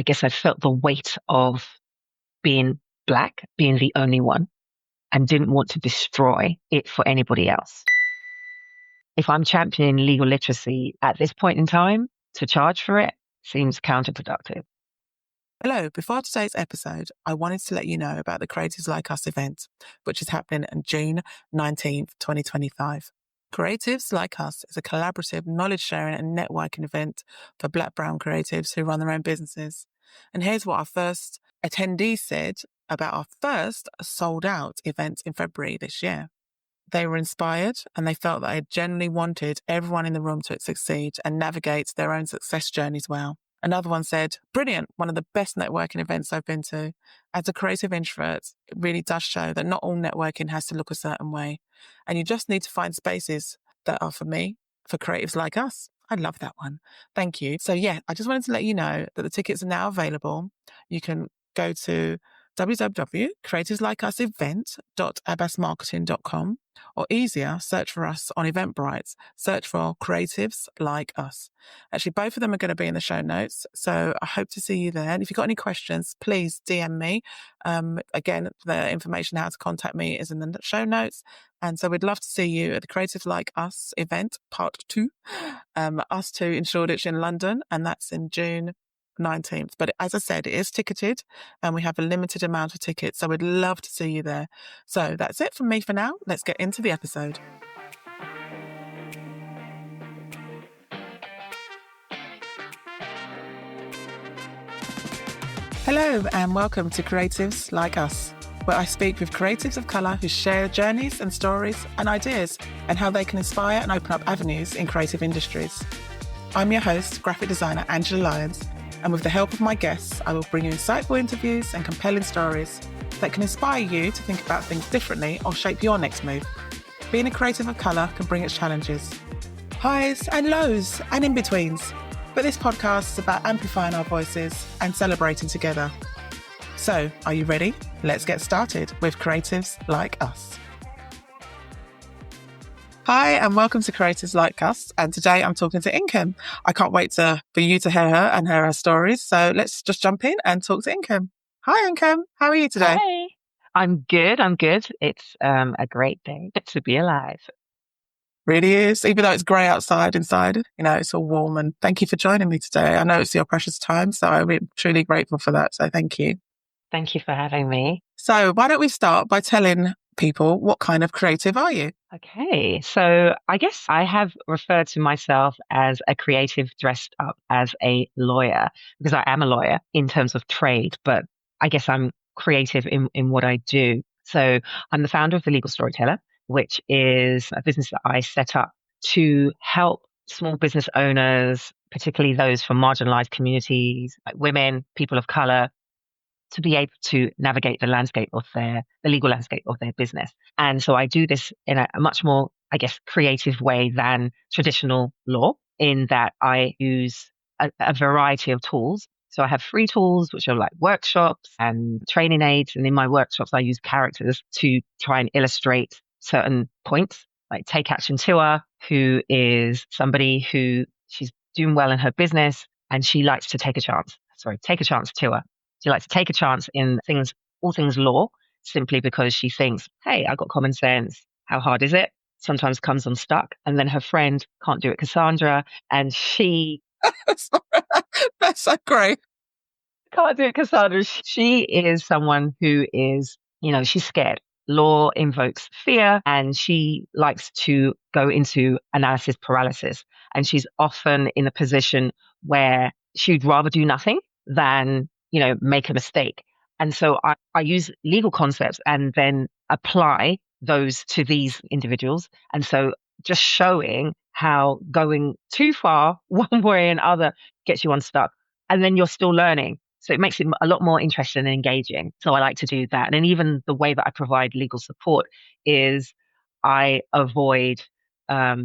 I guess I felt the weight of being Black, being the only one, and didn't want to destroy it for anybody else. If I'm championing legal literacy at this point in time, to charge for it seems counterproductive. Hello, before today's episode, I wanted to let you know about the Creatives Like Us event, which is happening on June 19th, 2025. Creatives Like Us is a collaborative knowledge sharing and networking event for Black/Brown creatives who run their own businesses. And here's what our first attendees said about our first sold out event in February this year. They were inspired and they felt that they genuinely wanted everyone in the room to succeed and navigate their own success journeys well. Another one said, brilliant, one of the best networking events I've been to. As a creative introvert, it really does show that not all networking has to look a certain way. And you just need to find spaces that are for me, for creatives like us. I love that one. Thank you. So yeah, I just wanted to let you know that the tickets are now available. You can go to www.creativeslikeusevent.abbasmarketing.com, or easier, search for us on Eventbrite. Search for Creatives Like Us. Actually, both of them are going to be in the show notes, so I hope to see you there. And if you've got any questions, please DM me. Again, the information how to contact me is in the show notes. And so we'd love to see you at the Creatives Like Us event, part 2, us two in Shoreditch in London, and that's in June 19th. But as I said, it is ticketed and we have a limited amount of tickets, so we'd love to see you there. So that's it from me for now. Let's get into the episode. Hello and welcome to Creatives Like Us, where I speak with creatives of colour who share journeys and stories and ideas and how they can inspire and open up avenues in creative industries. I'm your host, graphic designer Ange, Lyons, and with the help of my guests, I will bring you insightful interviews and compelling stories that can inspire you to think about things differently or shape your next move. Being a creative of colour can bring its challenges, highs and lows and in-betweens, but this podcast is about amplifying our voices and celebrating together. So, are you ready? Let's get started with Creatives Like Us. Hi, and welcome to Creatives Like Us. And today I'm talking to Nkem. I can't wait for you to hear her and hear her stories. So let's just jump in and talk to Nkem. Hi, Nkem. How are you today? Hey, I'm good. It's a great day to be alive. Really is. Even though it's grey outside, inside, it's all warm. And thank you for joining me today. I know it's your precious time, so I'm truly grateful for that. So thank you. Thank you for having me. So why don't we start by telling people, what kind of creative are you? Okay, so I guess I have referred to myself as a creative dressed up as a lawyer, because I am a lawyer in terms of trade, but I guess I'm creative in what I do. So I'm the founder of the Legal Storyteller, which is a business that I set up to help small business owners, particularly those from marginalized communities, like women, people of color, to be able to navigate the legal landscape of their business. And so I do this in a much more, I guess, creative way than traditional law, in that I use a variety of tools. So I have free tools, which are like workshops and training aids. And in my workshops, I use characters to try and illustrate certain points, like Take Action Tour, who is somebody who she's doing well in her business and she likes to take a chance. Take a chance tour. She likes to take a chance in all things law, simply because she thinks, hey, I got common sense. How hard is it? Sometimes comes unstuck. And then her friend can't do it, Cassandra, and she... That's so great. Can't do it, Cassandra. She is someone who is, she's scared. Law invokes fear, and she likes to go into analysis paralysis. And she's often in a position where she'd rather do nothing than make a mistake. And so I use legal concepts and then apply those to these individuals. And so just showing how going too far one way and other gets you unstuck. And then you're still learning. So it makes it a lot more interesting and engaging. So I like to do that. And even the way that I provide legal support is I avoid I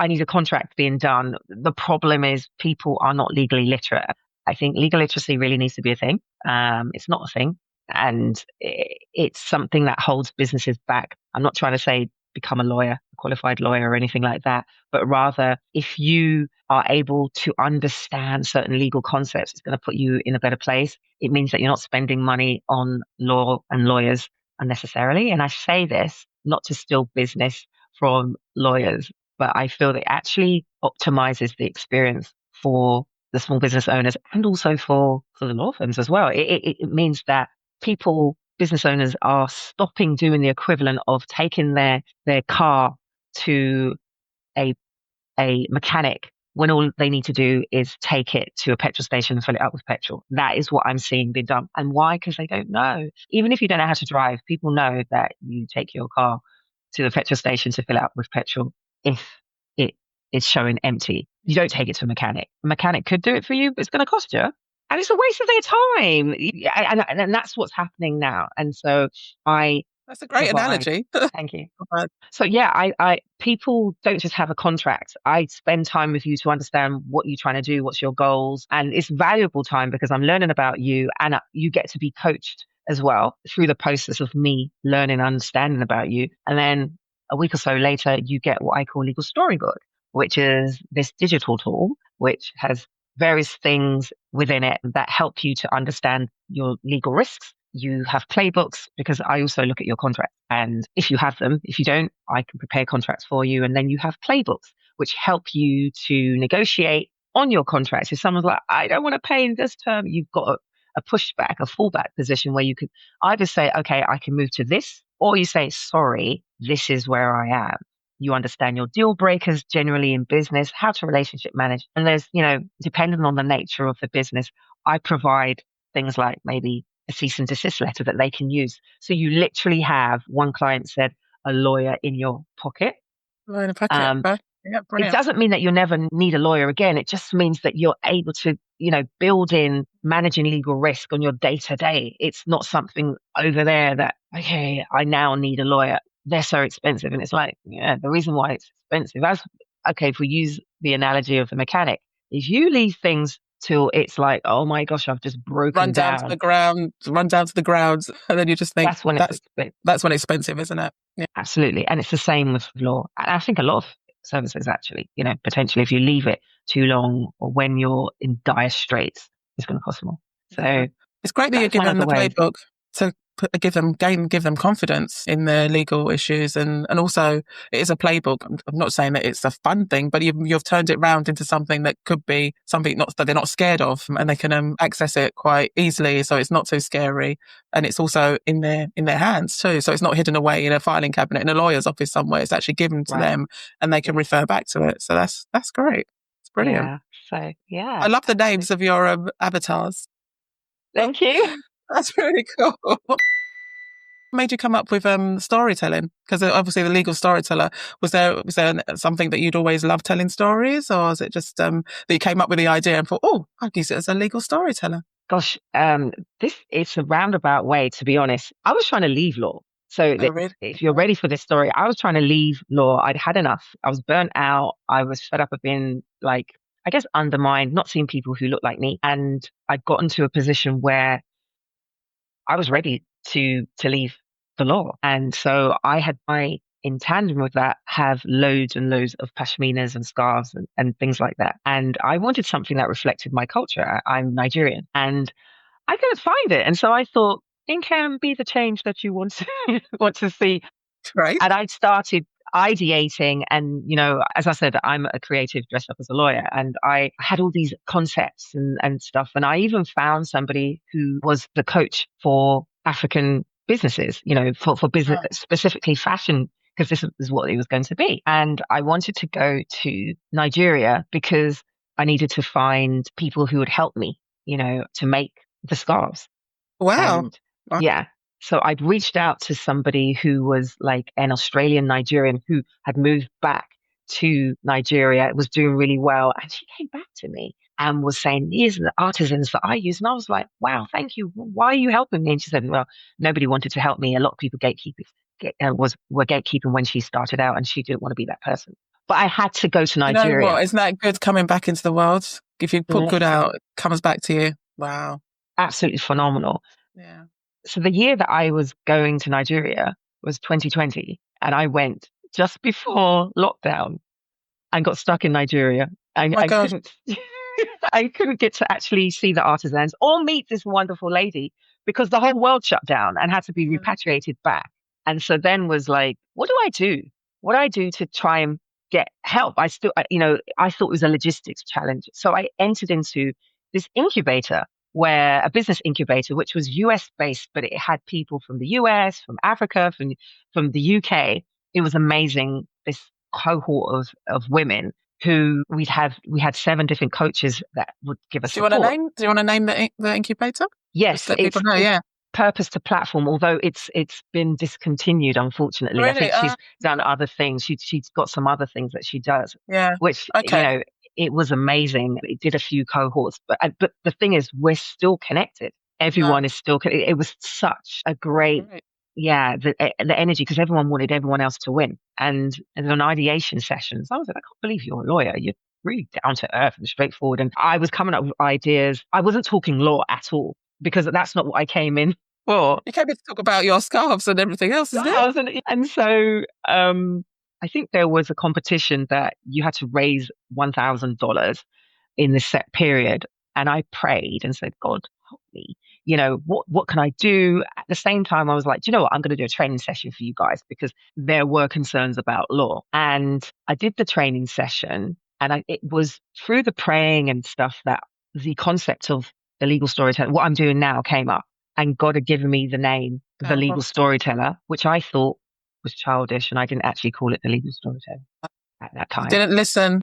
need a contract being done. The problem is people are not legally literate. I think legal literacy really needs to be a thing. It's not a thing. And it's something that holds businesses back. I'm not trying to say become a lawyer, a qualified lawyer or anything like that, but rather if you are able to understand certain legal concepts, it's going to put you in a better place. It means that you're not spending money on law and lawyers unnecessarily. And I say this not to steal business from lawyers, but I feel that it actually optimizes the experience for the small business owners and also for the law firms as well. It means that business owners are stopping doing the equivalent of taking their car to a mechanic when all they need to do is take it to a petrol station and fill it up with petrol. That is what I'm seeing being done. And why? Because they don't know. Even if you don't know how to drive, people know that you take your car to the petrol station to fill it up with petrol if it is showing empty. You don't take it to a mechanic. A mechanic could do it for you, but it's going to cost you. And it's a waste of their time. And that's what's happening now. And so That's a great analogy. Thank you. So yeah, I people don't just have a contract. I spend time with you to understand what you're trying to do, what's your goals, and it's valuable time because I'm learning about you, and you get to be coached as well through the process of me learning and understanding about you. And then a week or so later, you get what I call Legal Storybook, which is this digital tool which has various things within it that help you to understand your legal risks. You have playbooks because I also look at your contract. And if you have them, if you don't, I can prepare contracts for you. And then you have playbooks, which help you to negotiate on your contracts. If someone's like, I don't want to pay in this term, you've got a pushback, a fallback position where you could either say, okay, I can move to this, or you say, sorry, this is where I am. You understand your deal breakers generally in business, how to relationship manage. And there's, depending on the nature of the business, I provide things like maybe a cease and desist letter that they can use. So you literally have, one client said, a lawyer in your pocket. In a pocket. Yeah, it doesn't mean that you'll never need a lawyer again. It just means that you're able to, build in managing legal risk on your day to day. It's not something over there that, okay, I now need a lawyer. They're so expensive. And it's like, yeah, the reason why it's expensive, if we use the analogy of the mechanic, if you leave things till it's like, oh my gosh, I've just broken run down to the ground, and then you just think that's when it's expensive, isn't it? Yeah. Absolutely. And it's the same with law. And I think a lot of services actually, potentially if you leave it too long or when you're in dire straits, it's going to cost more. So it's great that you're giving them the playbook to give them confidence in their legal issues, and also it is a playbook. I'm not saying that it's a fun thing, but you've turned it round into something that could be something that they're not scared of, and they can access it quite easily, so it's not too scary, and it's also in their hands too, so it's not hidden away in a filing cabinet in a lawyer's office somewhere. It's actually given to them, and they can refer back to it. So that's great. It's brilliant. Yeah. So yeah, I love the names of your avatars. Thank you. That's really cool. What made you come up with storytelling? Because obviously the legal storyteller, was there something that you'd always loved telling stories, or is it just that you came up with the idea and thought, oh, I'd use it as a legal storyteller? Gosh, it's a roundabout way, to be honest. I was trying to leave law. So if you're ready for this story, I was trying to leave law. I'd had enough. I was burnt out. I was fed up of being undermined, not seeing people who looked like me. And I'd gotten to a position where I was ready to leave the law. And so in tandem with that, have loads and loads of pashminas and scarves and things like that. And I wanted something that reflected my culture. I'm Nigerian and I couldn't find it. And so I thought, Nkem, be the change that you want to see. Right. And I started ideating, and as I said, I'm a creative dressed up as a lawyer, and I had all these concepts and stuff, and I even found somebody who was the coach for African businesses, for business, specifically fashion, because this is what it was going to be. And I wanted to go to Nigeria because I needed to find people who would help me, to make the scarves. Wow. Yeah. So I'd reached out to somebody who was like an Australian Nigerian who had moved back to Nigeria, was doing really well. And she came back to me and was saying, these are the artisans that I use. And I was like, wow, thank you. Why are you helping me? And she said, well, nobody wanted to help me. A lot of people were gatekeeping when she started out, and she didn't want to be that person. But I had to go to Nigeria. You know what? Isn't that good coming back into the world? If you put good out, it comes back to you. Wow. Absolutely phenomenal. Yeah. So the year that I was going to Nigeria was 2020, and I went just before lockdown and got stuck in Nigeria. Oh And my I gosh. couldn't, I couldn't get to actually see the artisans or meet this wonderful lady because the whole world shut down and had to be Yeah. repatriated back. And so then was like, what do I do? What do I do to try and get help? I thought it was a logistics challenge. So I entered into this incubator where a business incubator, which was US based, but it had people from the US, from Africa, from the UK. It was amazing. This cohort of women who we had 7 different coaches that would give us Do you want to support. name? Do you want to name the incubator? Just Yes, let people know. it's Yeah. purpose to platform, although it's been discontinued, unfortunately. I Really? think she's done other things. She's got some other things that she does, Yeah. which, Okay. it was amazing. It did a few cohorts, but the thing is, we're still connected. No. Everyone is still connected. It was such a great, Right. yeah, the energy, because everyone wanted everyone else to win. And on ideation sessions, I was like, I can't believe you're a lawyer. You're really down to earth and straightforward. And I was coming up with ideas. I wasn't talking law at all because that's not what I came in for. You came here to talk about your scarves and everything else, isn't it? And so I think there was a competition that you had to raise $1,000 in this set period. And I prayed and said, God, help me. What can I do? At the same time, I was like, do you know what? I'm going to do a training session for you guys because there were concerns about law. And I did the training session, and it was through the praying and stuff that the concept of the legal storyteller, what I'm doing now, came up. And God had given me the name, the Oh, legal storyteller, which I thought was childish, and I didn't actually call it the legal storyteller at that you time. didn't listen.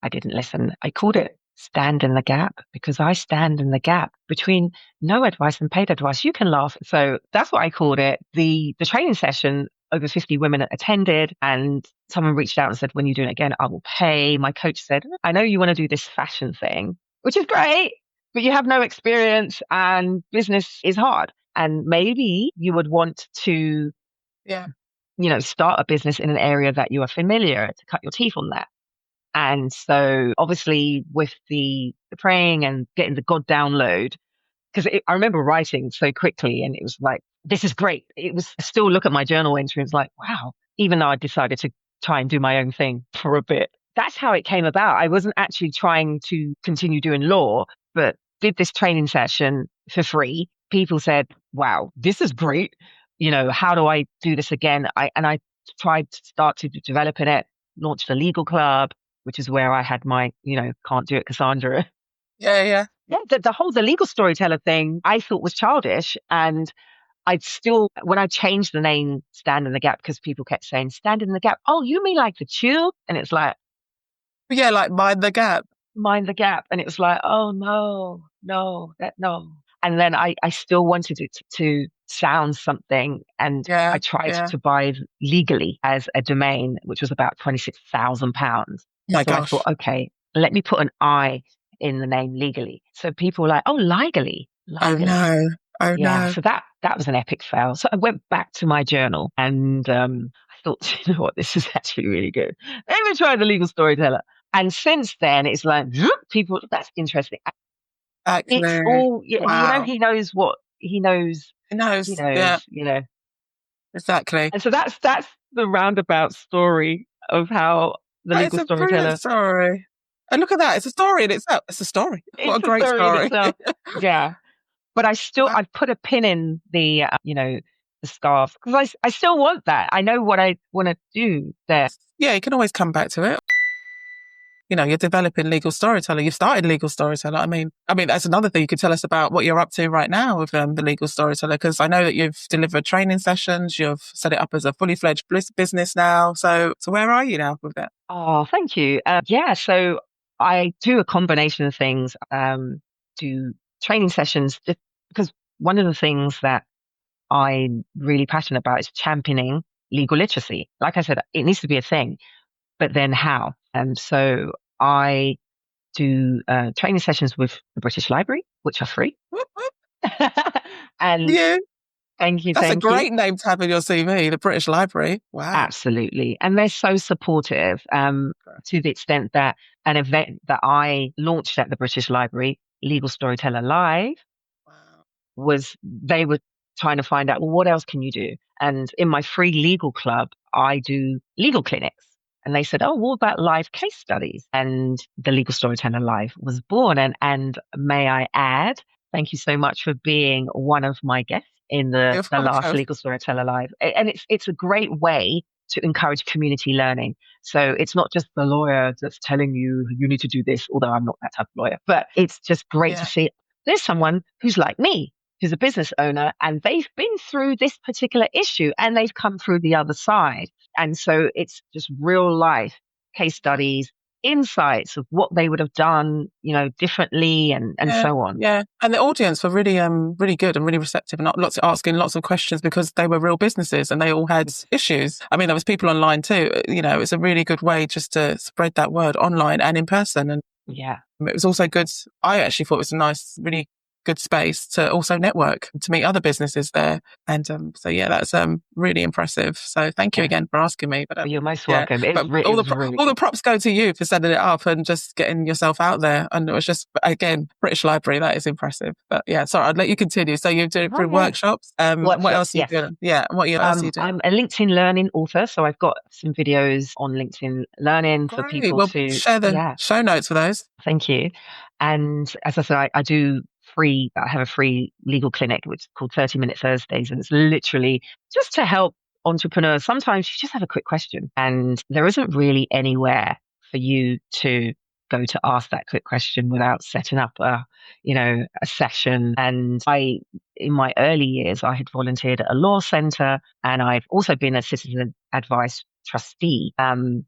I didn't listen. I called it stand in the gap because I stand in the gap between no advice and paid advice. You can laugh. So that's what I called it. The training session, over 50 women attended, and someone reached out and said, when you do it again, I will pay. My coach said, I know you want to do this fashion thing, which is great, but you have no experience and business is hard. And maybe you would want to, Yeah. start a business in an area that you are familiar to cut your teeth on that. And so obviously with the praying and getting the God download, because I remember writing so quickly and it was like, this is great. It was still look at my journal entry. It's like, wow, even though I decided to try and do my own thing for a bit. That's how it came about. I wasn't actually trying to continue doing law, but did this training session for free. People said, wow, this is great. How do I do this again? I tried to start to developing it, launched a legal club, which is where I had my, can't do it, Cassandra. Yeah. Yeah. Yeah, the legal storyteller thing I thought was childish. And when I changed the name Stand in the Gap, because people kept saying, Stand in the Gap. Oh, you mean like the tube? And it's like, Yeah. Like mind the gap. Mind the Gap. And it was like, oh, no. No. And then I still wanted it to sound something. And Yeah. I tried Yeah. to buy legally as a domain, which was about £26,000. My So I gosh. thought, okay, let me put an I in the name legally. So people were like, oh, legally. Oh no. Oh Yeah. no. So that was an epic fail. So I went back to my journal and I thought, you know what, this is actually really good. Let me try the legal storyteller. And since then, it's like, people, that's interesting. It's Actually. all, Wow. he knows what he knows. Who He knows? Yeah. knows, Exactly. And so that's the roundabout story of how the That legal is a brilliant storyteller. story. And look at that. It's a story in itself. It's a story. What a It's a great story in story. itself. Yeah. But Wow. I've put a pin in the scarf because I still want that. I know what I want to do there. Yeah, you can always come back to it. You're developing Legal Storyteller. You've started Legal Storyteller. I mean, that's another thing you could tell us about what you're up to right now with the Legal Storyteller, because I know that you've delivered training sessions. You've set it up as a fully fledged business now. So where are you now with that? Oh, thank you. Yeah, so I do a combination of things. Do training sessions because one of the things that I'm really passionate about is championing legal literacy. Like I said, it needs to be a thing, but then how? And so I do training sessions with the British Library, which are free. Whoop, whoop. And Yeah. thank you, That's a thank you. great name to have in your CV, the British Library. Wow. Absolutely. And they're so supportive to the extent that an event that I launched at the British Library, Legal Storyteller Live, Wow. was they were trying to find out, well, what else can you do? And in my free legal club, I do legal clinics. And they said, oh, what about live case studies? And the Legal Storyteller Live was born. And may I add, thank you so much for being one of my guests in the, You're the last welcome. Legal Storyteller Live. And it's a great way to encourage community learning. So it's not just the lawyer that's telling you you need to do this, although I'm not that type of lawyer, but it's just great to Yeah. see there's someone who's like me, who's a business owner, and they've been through this particular issue and they've come through the other side. And so it's just real life case studies, insights of what they would have done, differently and Yeah, so on. yeah, and the audience were really, really good and really receptive, and asking lots of questions because they were real businesses and they all had issues. I mean, there was people online too. It's a really good way just to spread that word online and in person. And yeah, it was also good. I actually thought it was a nice, really good space to also network, to meet other businesses there. And so yeah, that's really impressive. So thank you yeah. again for asking me. But You're most yeah, welcome. but It was really all the good. props go to you for setting it up and just getting yourself out there. And it was just, again, British Library, that is impressive. But yeah, sorry, I'd let you continue. So you're doing it Oh through yeah. workshops. What Workshops, else are you yes. doing? Yeah, else are you doing? I'm a LinkedIn Learning author, so I've got some videos on LinkedIn Learning for Great. people Well, to, share the yeah, show notes for those. thank you. And as I said, I have a free legal clinic, which is called 30-Minute Thursdays. And it's literally just to help entrepreneurs. Sometimes you just have a quick question and there isn't really anywhere for you to go to ask that quick question without setting up a session. And in my early years, I had volunteered at a law center and I've also been a citizen advice trustee. And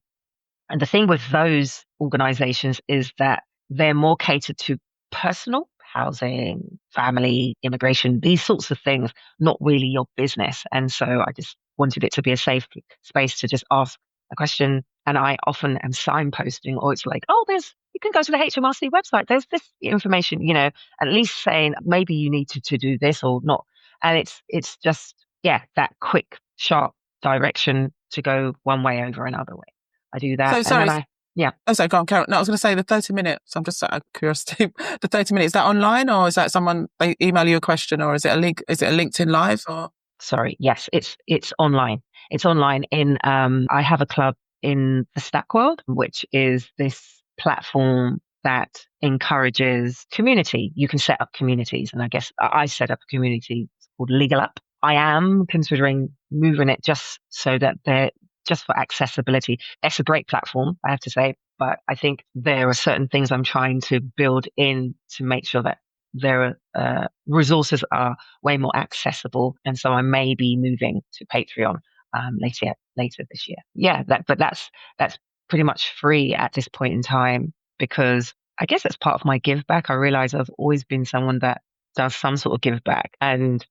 the thing with those organizations is that they're more catered to personal housing, family, immigration, these sorts of things, not really your business. And so I just wanted it to be a safe space to just ask a question. And I often am signposting, or it's like, oh, you can go to the HMRC website. There's this information, at least saying maybe you need to do this or not. And it's just, yeah, that quick, sharp direction to go one way over another way. I do that. So And then sorry. yeah. Oh, sorry, go on, Karen. No, I was going to say the 30 minutes. I'm just out of curiosity. The 30 minutes, is that online or is that they email you a question or is it a link? Is it a LinkedIn Live or? Sorry. Yes, it's online. It's online I have a club in the Stack World, which is this platform that encourages community. You can set up communities. And I guess I set up a community called Legal Up. I am considering moving it just so that just for accessibility. It's a great platform, I have to say, but I think there are certain things I'm trying to build in to make sure that their resources are way more accessible. And so I may be moving to Patreon later this year. Yeah, but that's pretty much free at this point in time because I guess that's part of my give back. I realize I've always been someone that does some sort of give back, and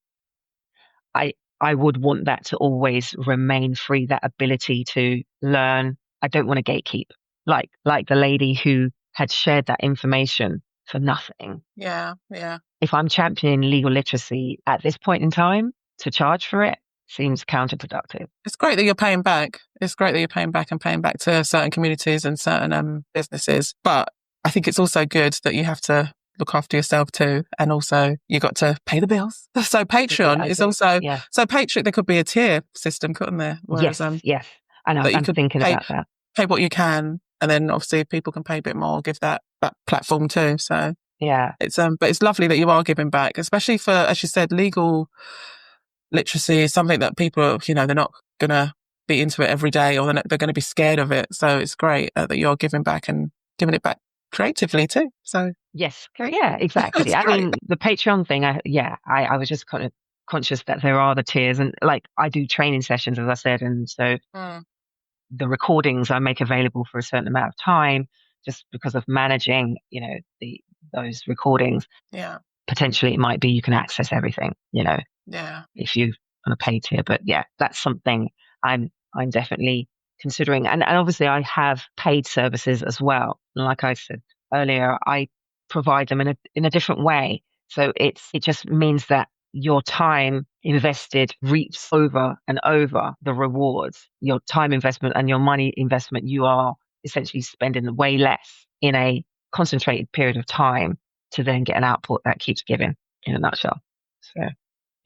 I would want that to always remain free, that ability to learn. I don't want to gatekeep like the lady who had shared that information for nothing. Yeah, yeah. If I'm championing legal literacy at this point in time, to charge for it seems counterproductive. It's great that you're paying back. It's great that you're paying back and paying back to certain communities and certain businesses. But I think it's also good that you have to look after yourself too. And also you got to pay the bills. So Patreon is also, yeah. So Patreon, there could be a tier system, couldn't there? Whereas, yes. I know, that you I'm could thinking about that. pay what you can. And then obviously if people can pay a bit more, give that platform too. So yeah, but it's lovely that you are giving back, especially for, as you said, legal literacy is something that people, they're not going to be into it every day or they're going to be scared of it. So it's great that you're giving back and giving it back creatively too. So yes, yeah, exactly. I mean, the Patreon thing, I was just kind of conscious that there are the tiers and like I do training sessions, as I said. And so the recordings I make available for a certain amount of time just because of managing, those recordings. Yeah. Potentially it might be you can access everything, Yeah. if you on a paid tier. But yeah, that's something I'm definitely considering. And obviously I have paid services as well. And like I said earlier, I provide them in a different way. So it just means that your time invested reaps over and over the rewards. Your time investment and your money investment, you are essentially spending way less in a concentrated period of time to then get an output that keeps giving, in a nutshell. So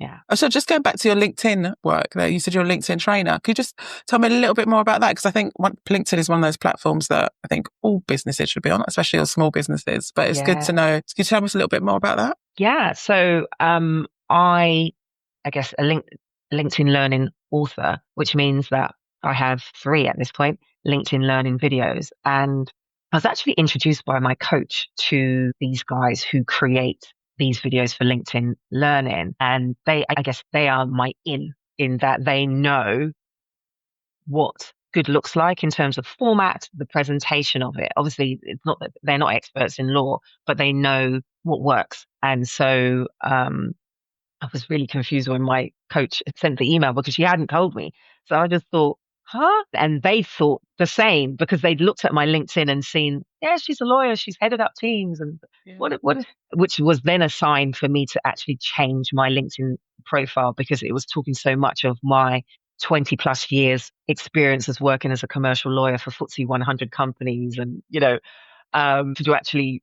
Yeah. So just going back to your LinkedIn work there, you said you're a LinkedIn trainer. Could you just tell me a little bit more about that? Because I think LinkedIn is one of those platforms that I think all businesses should be on, especially all small businesses. But it's good to Yeah. know. Could you tell us a little bit more about that? Yeah. So I guess a LinkedIn Learning author, which means that I have three at this point, LinkedIn Learning videos. And I was actually introduced by my coach to these guys who create these videos for LinkedIn Learning. And I guess they are my in that they know what good looks like in terms of format, the presentation of it. Obviously, it's not that they're not experts in law, but they know what works. And so, I was really confused when my coach had sent the email because she hadn't told me. So I just thought, huh? And they thought the same because they'd looked at my LinkedIn and seen, yeah, she's a lawyer, she's headed up teams and Yeah. which was then a sign for me to actually change my LinkedIn profile because it was talking so much of my 20 plus years experience as working as a commercial lawyer for FTSE 100 companies and, to actually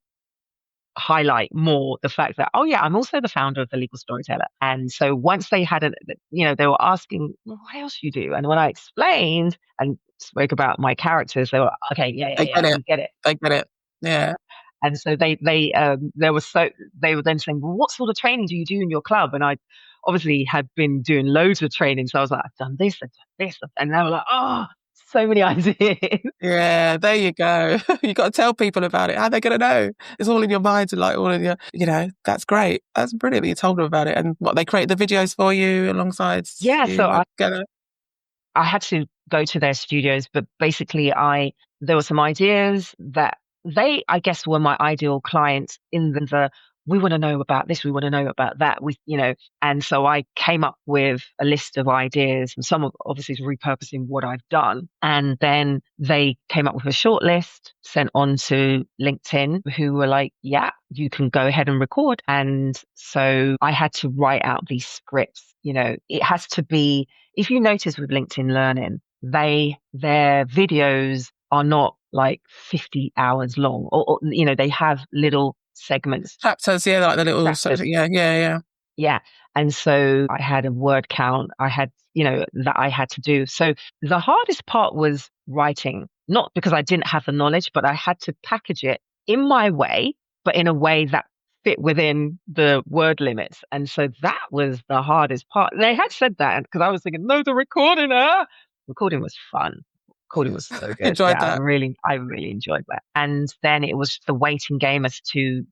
highlight more the fact that, oh yeah, I'm also the founder of the Legal Storyteller. And so once they had they were asking, well, what else you do? And when I explained and spoke about my characters, they were, okay, They yeah, get it. we get it. They get it. Yeah. And so they were then saying, well, what sort of training do you do in your club? And I obviously had been doing loads of training. So I was like, I've done this, I've done this. And they were like, oh, so many ideas. Yeah, there you go. You got to tell people about it. How are they going to know? It's all in your mind and like all in your, that's great. That's brilliant that you told them about it. And what, they create the videos for you alongside Yeah. you So together? I had to go to their studios, but basically there were some ideas that I guess, were my ideal clients in we want to know about this, we want to know about that. And so I came up with a list of ideas and some of obviously is repurposing what I've done. And then they came up with a short list, sent on to LinkedIn, who were like, yeah, you can go ahead and record. And so I had to write out these scripts. It has to be, if you notice with LinkedIn Learning, their videos are not like 50 hours long or they have little segments, Chapters, yeah, like the little sort of, chapters. yeah. Yeah. And so I had a word count I had, that I had to do. So the hardest part was writing, not because I didn't have the knowledge, but I had to package it in my way, but in a way that fit within the word limits. And so that was the hardest part. They had said that because I was thinking, no, the recording, recording was fun. Recording was so good. Enjoyed Yeah, that. I really enjoyed that. And then it was the waiting game as to,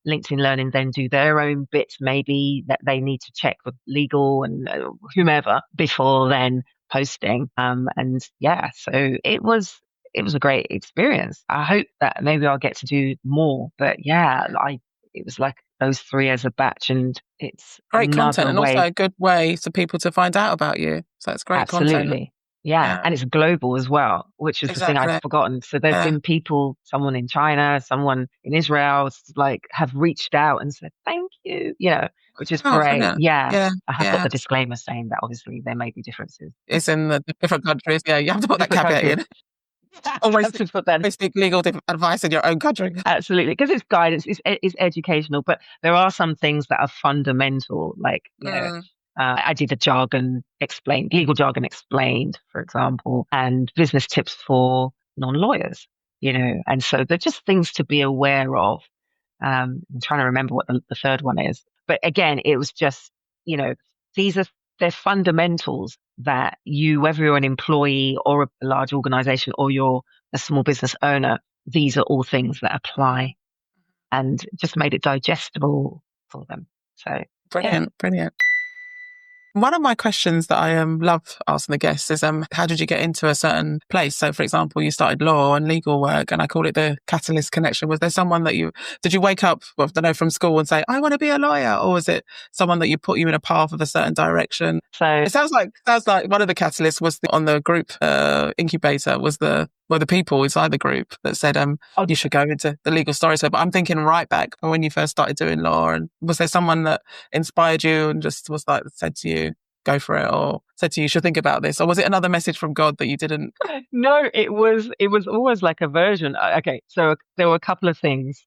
LinkedIn Learning then do their own bits, maybe that they need to check with legal and whomever before then posting. And yeah, so it was a great experience. I hope that maybe I'll get to do more, but yeah, it was like those three as a batch, and it's Great content another and also way. a good way for people to find out about you. So it's great content. Absolutely. Yeah. Yeah, And it's global as well, which is the thing I'd exactly. forgotten. So there's Yeah. been someone in China, someone in Israel, like have reached out and said, thank you, which is Oh, great. brilliant. Yeah. Yeah, I have got yeah. the disclaimer saying that obviously there may be differences. It's in the different countries. Yeah, you have to put that Different caveat countries. in. Have to put that. Always seek legal advice in your own country. Absolutely. Because it's guidance, it's educational, but there are some things that are fundamental, like, I did legal jargon explained, for example, and business tips for non-lawyers, and so they're just things to be aware of. I'm trying to remember what the third one is, but again, it was just, these are, they're fundamentals that whether you're an employee or a large organization or you're a small business owner, these are all things that apply and just made it digestible for them. So, Brilliant, brilliant. One of my questions that I love asking the guests is, how did you get into a certain place? So, for example, you started law and legal work, and I call it the catalyst connection. Was there someone that did you wake up, well, I don't know, from school and say, I want to be a lawyer? Or was it someone that put you in a path of a certain direction? So it sounds like one of the catalysts was on the group incubator were the people inside the group that said, you should go into the legal storyteller. But I'm thinking right back when you first started doing law, and was there someone that inspired you and just was like, said to you, go for it, or said to you, you should think about this? Or was it another message from God that you didn't? No, it was always like a version. Okay. So there were a couple of things.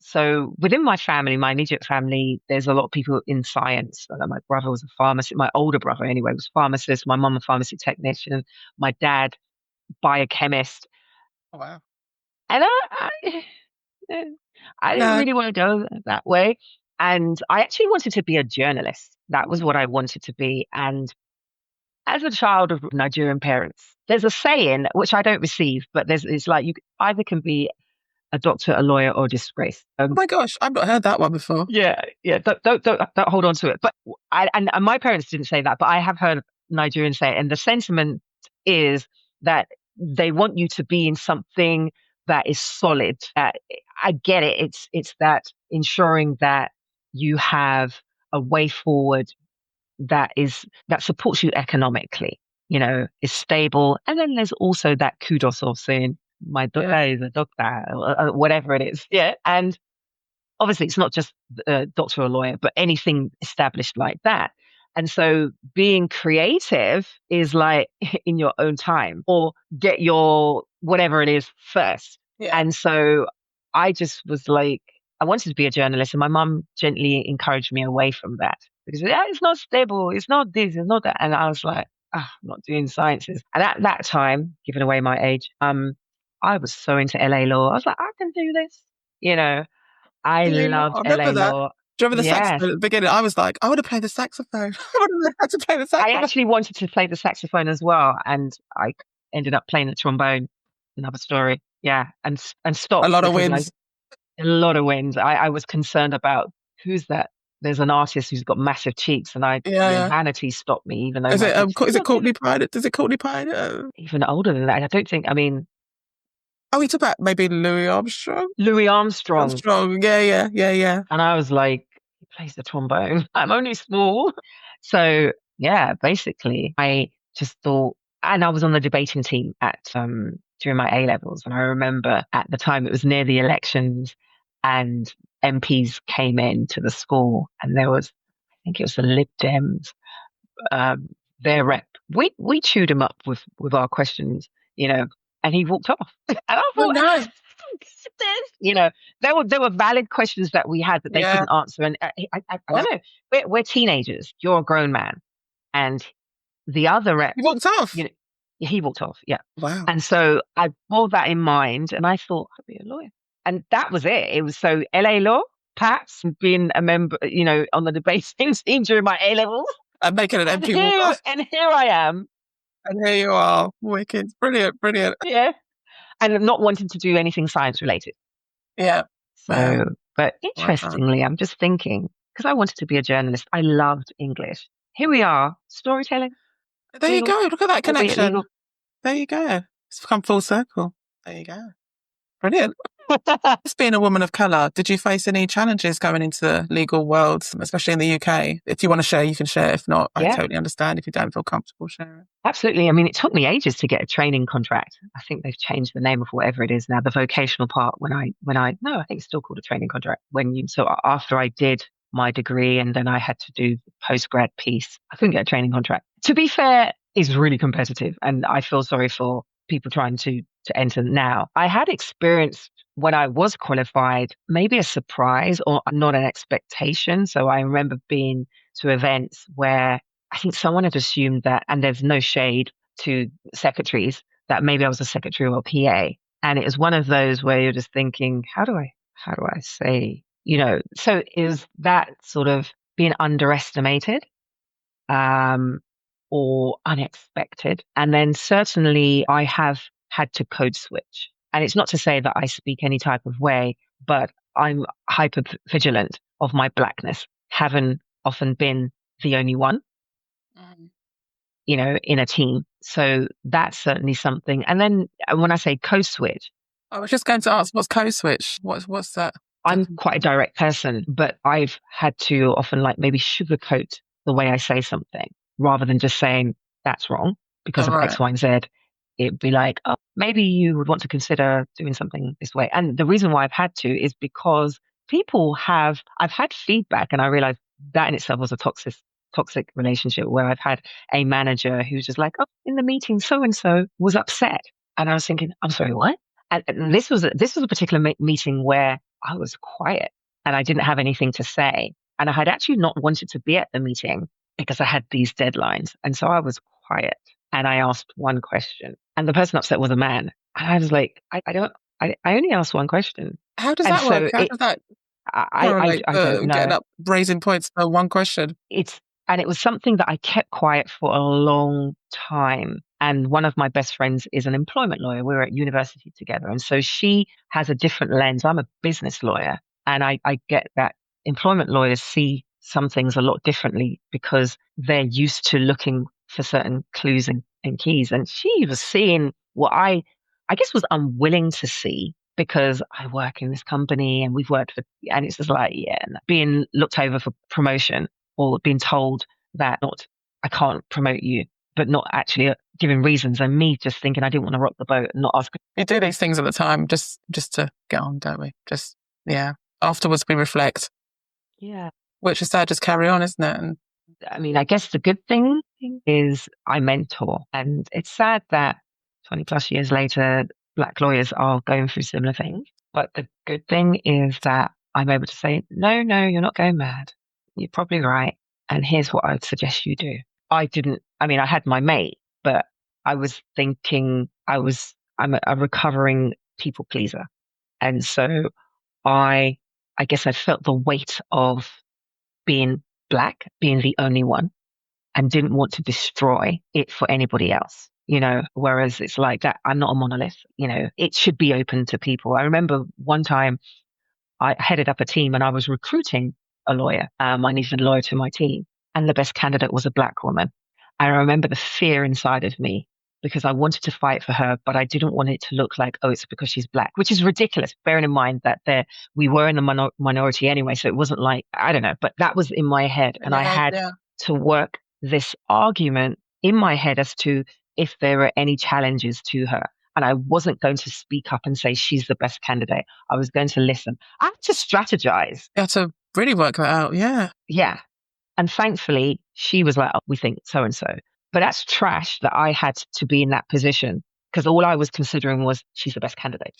So within my family, my immediate family, there's a lot of people in science. Like my brother was a pharmacist. My older brother, anyway, was a pharmacist. My mum, a pharmacy technician. My dad, biochemist. Oh, wow. And I didn't No. really want to go that way. And I actually wanted to be a journalist. That was what I wanted to be. And as a child of Nigerian parents, there's a saying which I don't receive, but it's like you either can be a doctor, a lawyer, or disgrace. Oh my gosh, I've not heard that one before. Yeah, yeah. Don't hold on to it. But and my parents didn't say that, but I have heard Nigerians say it, and the sentiment is that they want you to be in something that is solid. I get it. It's that ensuring that you have a way forward that supports you economically, is stable. And then there's also that kudos of saying, my daughter is a doctor, or whatever it is. Yeah. And obviously it's not just a doctor or lawyer, but anything established like that. And so being creative is like in your own time or get your whatever it is first. Yeah. And so I just was like, I wanted to be a journalist, and my mum gently encouraged me away from that because it's not stable, it's not this, it's not that. And I was like, I'm not doing sciences. And at that time, giving away my age, I was so into LA law. I was like, I can do this. I LA law. loved I remember LA that. law. Do you remember the Yes. saxophone at the beginning? I was like, I want to play the saxophone. I want to learn how to play the I saxophone. actually wanted to play the saxophone as well, and I ended up playing the trombone. Another story. Yeah. And stopped A lot of because wins. a lot of wins. I was concerned about who's that. There's an artist who's got massive cheeks, and vanity stopped me, even though Is my it cheeks is it Courtney Pride? Does it Courtney Pride? even older than that. I don't think. I mean, we talk about maybe Louis Armstrong. Louis Armstrong. Yeah. And I was like, he plays the trombone. I'm only small. So yeah, basically I just thought, and I was on the debating team at during my A levels. And I remember at the time it was near the elections and MPs came in to the school, and there was, I think it was the Lib Dems, their rep. We chewed him up with our questions, and he walked off. And I thought, no. There were valid questions that we had that they couldn't answer. And I don't know. We're teenagers. You're a grown man, and the other rep, He walked off. He walked off. Yeah. Wow. And so I bore that in mind, and I thought I'd be a lawyer, and that was it. It was so LA law, perhaps being a member, on the debating team during my A levels, and making an MP. And here I am. And here you are, wicked, brilliant. Yeah. And not wanting to do anything science related. Yeah. So, but interestingly, I'm just thinking, because I wanted to be a journalist, I loved English. Here we are, storytelling. There you go. Look at that connection. There you go. It's come full circle. There you go. Brilliant. As being a woman of colour, did you face any challenges going into the legal world, especially in the UK? If you want to share, you can share. If not, I totally understand if you don't feel comfortable sharing. Absolutely. I mean, it took me ages to get a training contract. I think they've changed the name of whatever it is now. The vocational part, I think it's still called a training contract. So after I did my degree and then I had to do the postgrad piece, I couldn't get a training contract. To be fair, it's really competitive, and I feel sorry for people trying to enter now. I had experienced when I was qualified, maybe a surprise or not an expectation. So I remember being to events where I think someone had assumed that, and there's no shade to secretaries, that maybe I was a secretary or a PA. And it was one of those where you're just thinking, how do I say, so is that sort of being underestimated, or unexpected? And then certainly I have had to code switch. And it's not to say that I speak any type of way, but I'm hyper vigilant of my blackness, having often been the only one, in a team. So that's certainly something. And then when I say code switch, I was just going to ask, what's code switch? What's that? I'm quite a direct person, but I've had to often maybe sugarcoat the way I say something rather than just saying that's wrong because of X, Y, and Z. It'd be like, oh, maybe you would want to consider doing something this way. And the reason why I've had to is because I've had feedback, and I realized that in itself was a toxic relationship where I've had a manager who's just like, oh, in the meeting, so-and-so was upset. And I was thinking, I'm sorry, what? And this was a particular meeting where I was quiet and I didn't have anything to say. And I had actually not wanted to be at the meeting because I had these deadlines. And so I was quiet and I asked one question. And the person upset was a man. And I was like, I only asked one question. How does And that work? so How does that correlate I don't getting know. up, raising points for one question? And it was something that I kept quiet for a long time. And one of my best friends is an employment lawyer. We were at university together. And so she has a different lens. I'm a business lawyer. And I get that employment lawyers see some things a lot differently because they're used to looking for certain clues and keys. And she was seeing what I guess was unwilling to see because I work in this company and we've worked for, and it's just like, yeah, being looked over for promotion or being told that not, I can't promote you, but not actually giving reasons. And me just thinking I didn't want to rock the boat and not ask. We do these things at the time just to get on, don't we? Just, yeah. Afterwards we reflect. Yeah. Which is sad, just carry on, isn't it? And I mean, I guess the good thing is I mentor. And it's sad that 20 plus years later, Black lawyers are going through similar things. But the good thing is that I'm able to say, no, you're not going mad. You're probably right. And here's what I would suggest you do. I had my mate, but I was thinking I'm a recovering people pleaser. And so I guess I felt the weight of being Black, being the only one, and didn't want to destroy it for anybody else, whereas it's like that. I'm not a monolith, it should be open to people. I remember one time I headed up a team and I was recruiting a lawyer. I needed a lawyer to my team and the best candidate was a Black woman. I remember the fear inside of me because I wanted to fight for her, but I didn't want it to look like, oh, it's because she's Black, which is ridiculous, bearing in mind that we were in the minority anyway. So it wasn't like, I don't know, but that was in my head. And I had to work this argument in my head as to if there were any challenges to her. And I wasn't going to speak up and say she's the best candidate. I was going to listen. I had to strategize. You had to really work that out. Yeah. Yeah. And thankfully, she was like, oh, we think so and so. But that's trash that I had to be in that position because all I was considering was she's the best candidate.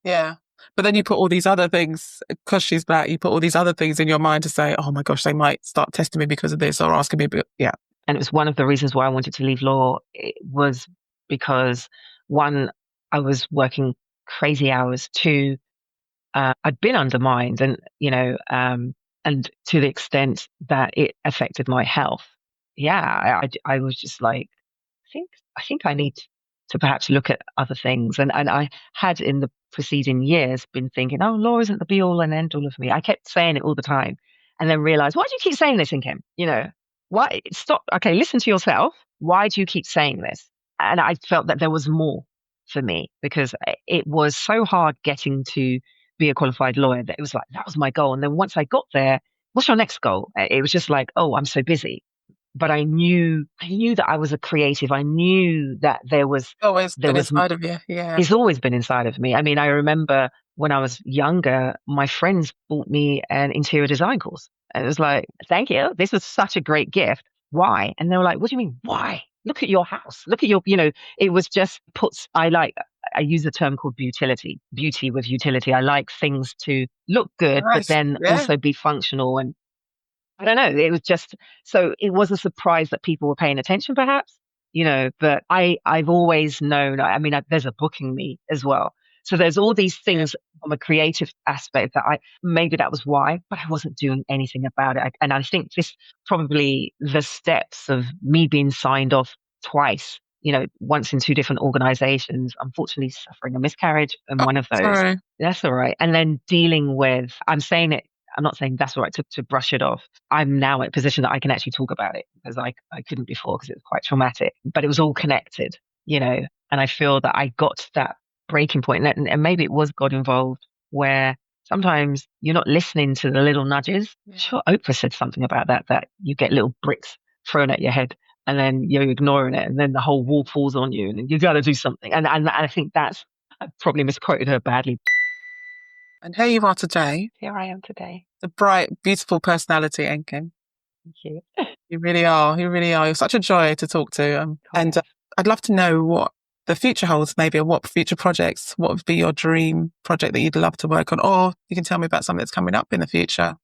Yeah. But then you put all these other things, because she's Black, you put all these other things in your mind to say, oh my gosh, they might start testing me because of this or asking me. Yeah. And it was one of the reasons why I wanted to leave law. It was because one, I was working crazy hours. Two, I'd been undermined and to the extent that it affected my health. Yeah, I was just like, I think I need to perhaps look at other things. And I had in the preceding years been thinking, oh, law isn't the be all and end all of me. I kept saying it all the time and then realized, why do you keep saying this, Nkem? Why? Stop. Okay, listen to yourself. Why do you keep saying this? And I felt that there was more for me because it was so hard getting to be a qualified lawyer that it was like, that was my goal. And then once I got there, what's your next goal? It was just like, oh, I'm so busy. But I knew that I was a creative. I knew that there was inside of you. Yeah. It's always been inside of me. I mean, I remember when I was younger, my friends bought me an interior design course. And it was like, thank you. This was such a great gift. Why? And they were like, what do you mean? Why? Look at your house. Look at your, it was just I use a term called beauty with utility. I like things to look good, but then also be functional. And I don't know. It was just, so it was a surprise that people were paying attention perhaps, but I've always known, there's a book in me as well. So there's all these things from a creative aspect that maybe that was why, but I wasn't doing anything about it. And I think this probably the steps of me being signed off twice, once in two different organizations, unfortunately suffering a miscarriage in one of those. Sorry. That's all right. And then dealing with, I'm not saying that's all right to brush it off. I'm now in a position that I can actually talk about it because I couldn't before because it was quite traumatic, but it was all connected, and I feel that I got to that breaking point and maybe it was God involved where sometimes you're not listening to the little nudges. Yeah. Sure, Oprah said something about that you get little bricks thrown at your head and then you're ignoring it and then the whole wall falls on you and you got to do something. And I think I probably misquoted her badly. And here you are today. Here I am today. The bright, beautiful personality, Nkem. Thank you. You really are. You really are. You're such a joy to talk to. And I'd love to know what the future holds, maybe, or what future projects, what would be your dream project that you'd love to work on? Or you can tell me about something that's coming up in the future.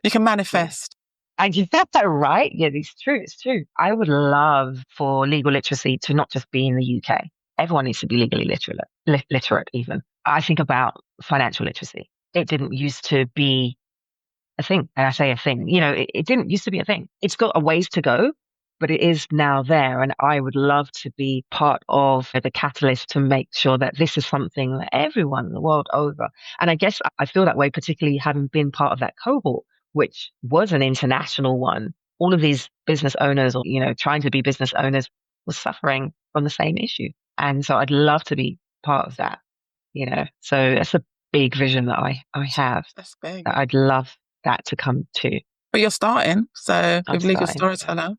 You can manifest. And you said that right. Yeah, it's true. It's true. I would love for legal literacy to not just be in the UK. Everyone needs to be legally literate even. I think about financial literacy. It didn't used to be a thing. And I say a thing, it didn't used to be a thing. It's got a ways to go, but it is now there. And I would love to be part of the catalyst to make sure that this is something that everyone the world over. And I guess I feel that way, particularly having been part of that cohort, which was an international one. All of these business owners or, trying to be business owners were suffering from the same issue. And so I'd love to be part of that, So that's a big vision that I have. That's big. That I'd love that to come to. But you're starting. So with Legal Storyteller.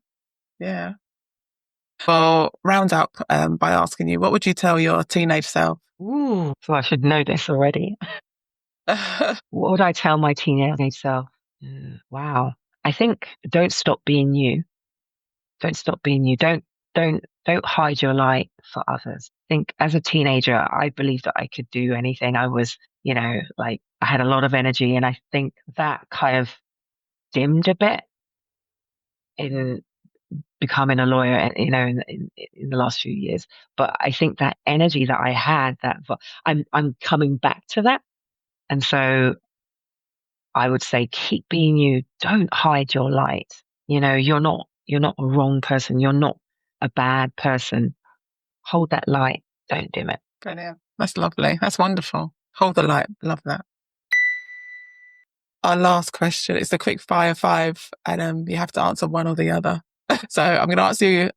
Yeah. Well, round up by asking you, what would you tell your teenage self? Ooh, so I should know this already. What would I tell my teenage self? Wow. I think don't stop being you. Don't stop being you. Don't hide your light for others. I think as a teenager, I believed that I could do anything. I was, I had a lot of energy, and I think that kind of dimmed a bit in becoming a lawyer, in the last few years. But I think that energy that I had, I'm coming back to that. And so I would say, keep being you. Don't hide your light. You're not a wrong person. You're not a bad person. Hold that light. Don't dim it. Brilliant. That's lovely. That's wonderful. Hold the light. Love that. Our last question is the quick fire 5, and you have to answer one or the other. So I'm going to ask you,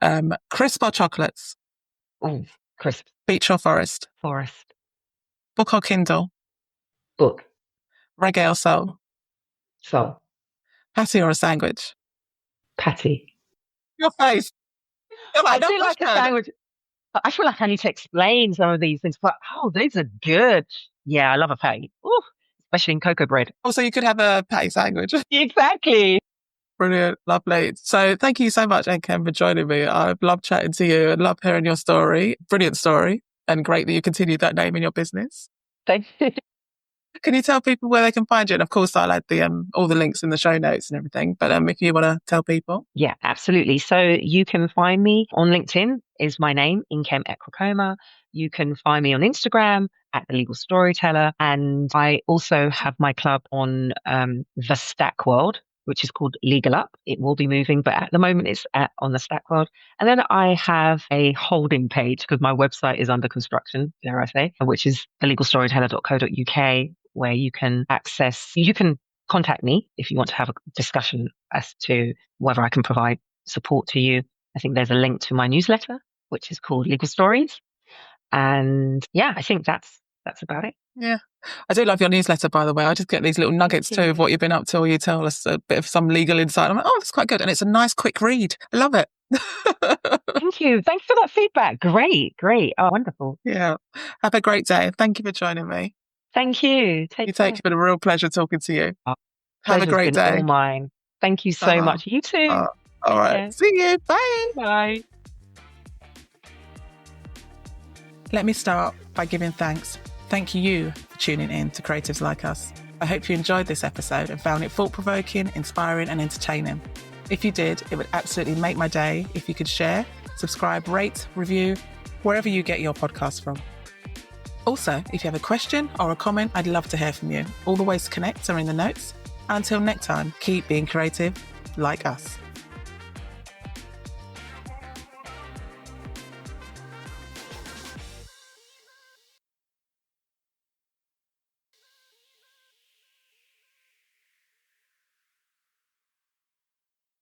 crisp or chocolates? Oh, crisp. Beach or forest? Forest. Book or Kindle? Book. Reggae or soul? Soul. Patty or a sandwich? Patty. Your face. I do like a sandwich. I feel like I need to explain some of these things, but these are good. Yeah, I love a patty. Ooh, especially in cocoa bread. Oh, so you could have a patty sandwich. Exactly. Brilliant. Lovely. So thank you so much, Nkem, for joining me. I've loved chatting to you and loved hearing your story. Brilliant story. And great that you continued that name in your business. Thank you. Can you tell people where they can find you? And of course, I'll add all the links in the show notes and everything. But if you want to tell people. Yeah, absolutely. So you can find me on LinkedIn, is my name, Nkem Ekwukoma. You can find me on Instagram at The Legal Storyteller. And I also have my club on the Stack World, which is called Legal Up. It will be moving, but at the moment it's on the Stack World. And then I have a holding page because my website is under construction, dare I say, which is thelegalstoryteller.co.uk, where you can contact me if you want to have a discussion as to whether I can provide support to you. I think there's a link to my newsletter, which is called Legal Stories. And yeah, I think that's about it. Yeah. I do love your newsletter, by the way. I just get these little nuggets too of what you've been up to, or you tell us a bit of some legal insight. I'm like, that's quite good. And it's a nice, quick read. I love it. Thank you. Thanks for that feedback. Great. Oh, wonderful. Yeah. Have a great day. Thank you for joining me. Thank you. It's been a real pleasure talking to you. Have a great been day. All mine. Thank you so much. You too. All right. Care. See you. Bye. Bye. Let me start by giving thanks. Thank you for tuning in to Creatives Like Us. I hope you enjoyed this episode and found it thought-provoking, inspiring and entertaining. If you did, it would absolutely make my day if you could share, subscribe, rate, review, wherever you get your podcasts from. Also, if you have a question or a comment, I'd love to hear from you. All the ways to connect are in the notes. Until next time, keep being creative like us.